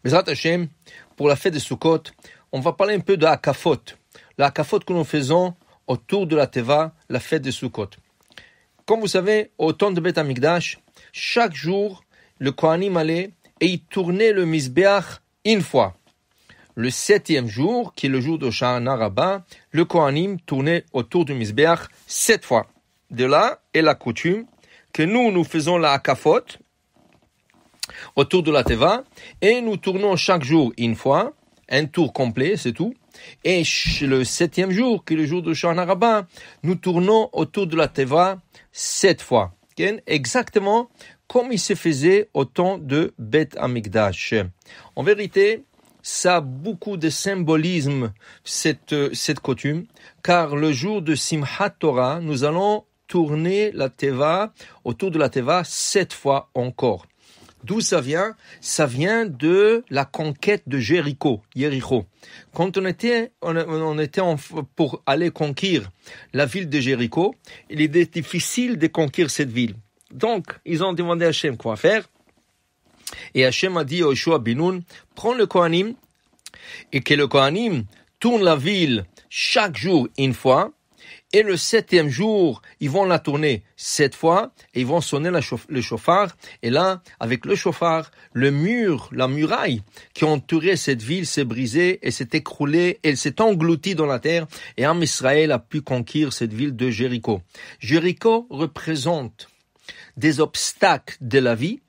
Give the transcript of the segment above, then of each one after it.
Bezrat Hashem, pour la fête de Sukkot, on va parler un peu de Hakafot. La Hakafot que nous faisons autour de la Teva, la fête de Sukkot. Comme vous savez, au temps de Beth Amikdash, chaque jour, le Kohanim allait et il tournait le Mizbeach une fois. Le 7e jour, qui est le jour de Shana Rabbah, le Kohanim tournait autour du Mizbeach 7 fois. De là est la coutume que nous faisons la Hakafot autour de la Teva et nous tournons chaque jour une fois, un tour complet, c'est tout. Et le 7e jour, qui est le jour de Shana Rabbah, nous tournons autour de la Teva 7 fois. Exactement comme il se faisait au temps de Beth Amikdash. En vérité, ça a beaucoup de symbolisme, cette coutume, car le jour de Simchat Torah, nous allons tourner la Teva, autour de la Teva 7 fois encore. D'où ça vient? Ça vient de la conquête de Jéricho. Quand on était pour aller conquérir la ville de Jéricho, il était difficile de conquérir cette ville. Donc, ils ont demandé à Hachem quoi faire. Et Hachem a dit à Yoshua ben Nun, prends le Kohanim, et que le Kohanim tourne la ville chaque jour une fois, et le 7e jour, ils vont la tourner 7 fois, et ils vont sonner le chauffard, et là, avec le chauffard, la muraille qui entourait cette ville s'est brisée, et s'est écroulée, elle s'est engloutie dans la terre, et Am Israël a pu conquérir cette ville de Jéricho. Jéricho représente des obstacles de la vie,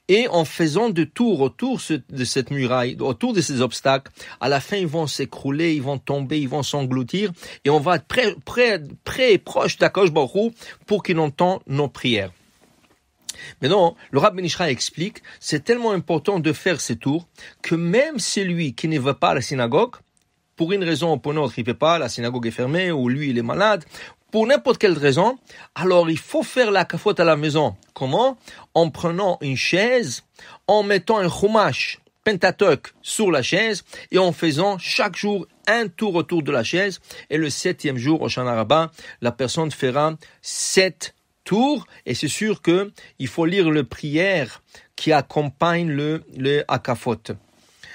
et en faisant de tour autour de cette muraille, autour de ces obstacles, à la fin, ils vont s'écrouler, ils vont tomber, ils vont s'engloutir, et on va être près et proche d'Akadosh Baruch Hu pour qu'il entende nos prières. Mais non, le Rav Ben Ishra explique, c'est tellement important de faire ces tours, que même celui qui ne va pas à la synagogue, pour une raison ou pour une autre, il ne peut pas, la synagogue est fermée, ou lui, il est malade, pour n'importe quelle raison, alors il faut faire la Hakafot à la maison. Comment? En prenant une chaise, en mettant un chumash Pentateuch sur la chaise et en faisant chaque jour un tour autour de la chaise. Et le 7e jour, au Shana Rabbah, la personne fera 7 tours. Et c'est sûr que il faut lire le prière qui accompagne le Hakafot.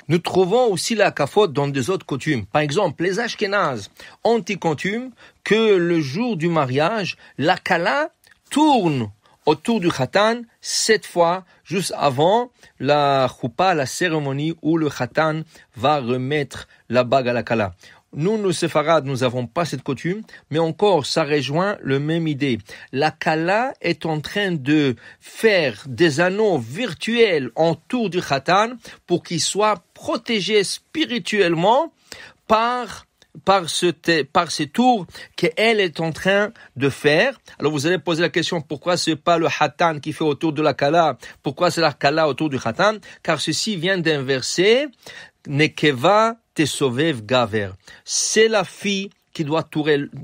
Nous trouvons aussi la Hakafot dans des autres coutumes. Par exemple, les Ashkénazes ont une coutume que le jour du mariage, la Kala tourne autour du Khatan 7 fois, juste avant la Choupa, la cérémonie où le Khatan va remettre la bague à la Kala. Nous séfarades, nous n'avons pas cette coutume, mais encore, ça rejoint le même idée. La Kala est en train de faire des anneaux virtuels autour du Khatan pour qu'il soit protégé spirituellement par ces tours qu'elle est en train de faire. Alors vous allez poser la question, pourquoi c'est pas le Khatan qui fait autour de la Kala? Pourquoi c'est la Kala autour du Khatan? Car ceci vient d'un verset, Nekeva Tesovev Gaver. C'est la fille qui doit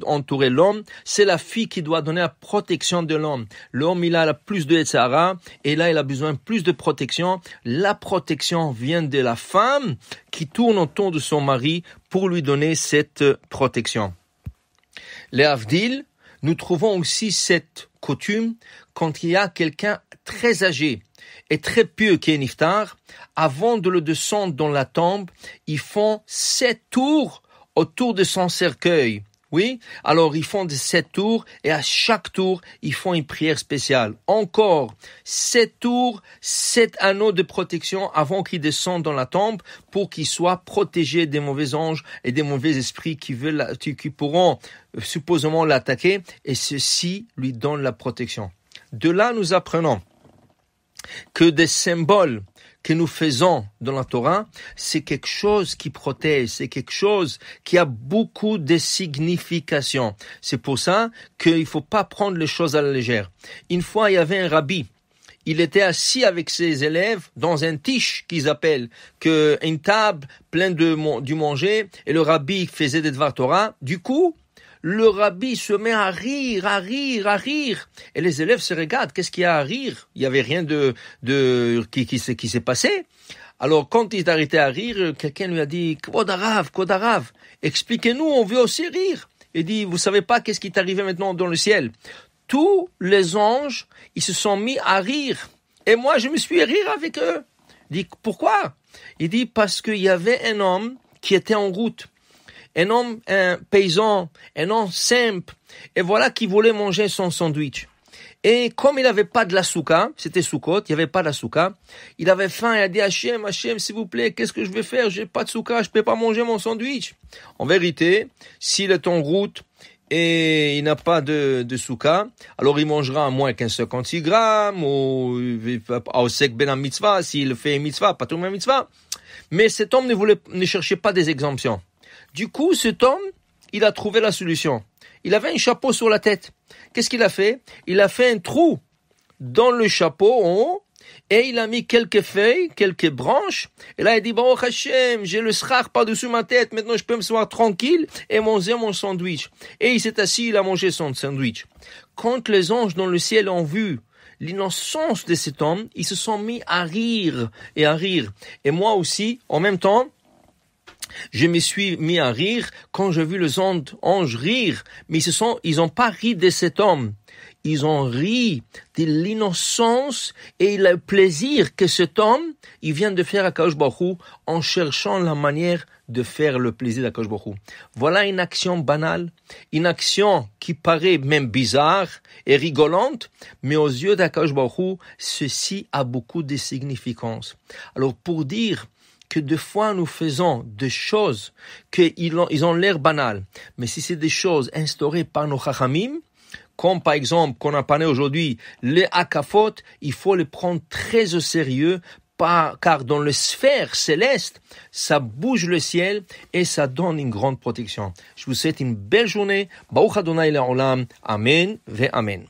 entourer l'homme, c'est la fille qui doit donner la protection de l'homme. L'homme, il a plus de Yetzirah, et là, il a besoin de plus de protection. La protection vient de la femme qui tourne autour de son mari pour lui donner cette protection. Les Avdil, nous trouvons aussi cette coutume quand il y a quelqu'un très âgé et très pieux qui est niftar, avant de le descendre dans la tombe, ils font 7 tours autour de son cercueil. Oui, alors ils font 7 tours et à chaque tour, ils font une prière spéciale. Encore 7 tours, 7 anneaux de protection avant qu'il descende dans la tombe pour qu'il soit protégé des mauvais anges et des mauvais esprits qui pourront supposément l'attaquer, et ceci lui donne la protection. De là, nous apprenons que des symboles que nous faisons dans la Torah, c'est quelque chose qui protège, c'est quelque chose qui a beaucoup de signification. C'est pour ça qu'il ne faut pas prendre les choses à la légère. Une fois, il y avait un rabbi. Il était assis avec ses élèves dans un tiche qu'ils appellent, une table pleine du manger, et le rabbi faisait des Dvar Torah. Du coup, le rabbi se met à rire. Et les élèves se regardent. Qu'est-ce qu'il y a à rire? Il n'y avait rien qui s'est passé. Alors, quand il est arrêté à rire, quelqu'un lui a dit, Kvod Harav, expliquez-nous, on veut aussi rire. Il dit, vous savez pas qu'est-ce qui est arrivé maintenant dans le ciel? Tous les anges, ils se sont mis à rire. Et moi, je me suis à rire avec eux. Il dit, pourquoi? Il dit, parce qu'il y avait un homme qui était en route. Un paysan, un homme simple. Et voilà qui voulait manger son sandwich. Et comme il n'avait pas de la souka, c'était Soukot, il n'y avait pas de la souka, il avait faim, il a dit Hachem, s'il vous plaît, qu'est-ce que je vais faire? J'ai pas de souka, je peux pas manger mon sandwich. En vérité, s'il est en route et il n'a pas de souka, alors il mangera à moins qu'un 56 grammes, ou au sec ben mitzvah, s'il fait mitzvah, pas tout le même mitzvah. Mais cet homme ne cherchait pas des exemptions. Du coup, cet homme, il a trouvé la solution. Il avait un chapeau sur la tête. Qu'est-ce qu'il a fait? Il a fait un trou dans le chapeau en haut et il a mis quelques feuilles, quelques branches. Et là, il dit, Baruch Hashem, j'ai le schar par-dessus ma tête. Maintenant, je peux me sentir tranquille et manger mon sandwich. Et il s'est assis, il a mangé son sandwich. Quand les anges dans le ciel ont vu l'innocence de cet homme, ils se sont mis à rire et à rire. Et moi aussi, en même temps, je me suis mis à rire quand j'ai vu les anges rire, mais ils ont pas ri de cet homme. Ils ont ri de l'innocence et le plaisir que cet homme, il vient de faire à Kadosh Baruch Hu en cherchant la manière de faire le plaisir de Kadosh Baruch Hu. Voilà une action banale, une action qui paraît même bizarre et rigolante, mais aux yeux d'Akadosh Baruch Hu, ceci a beaucoup de significance. Alors pour dire que des fois nous faisons des choses ils ont l'air banales, mais si c'est des choses instaurées par nos chachamim, comme par exemple qu'on a parlé aujourd'hui, les akafot, il faut les prendre très au sérieux, car dans les sphères célestes, ça bouge le ciel et ça donne une grande protection. Je vous souhaite une belle journée. Baruch Adonai Le'olam. Amen ve Amen.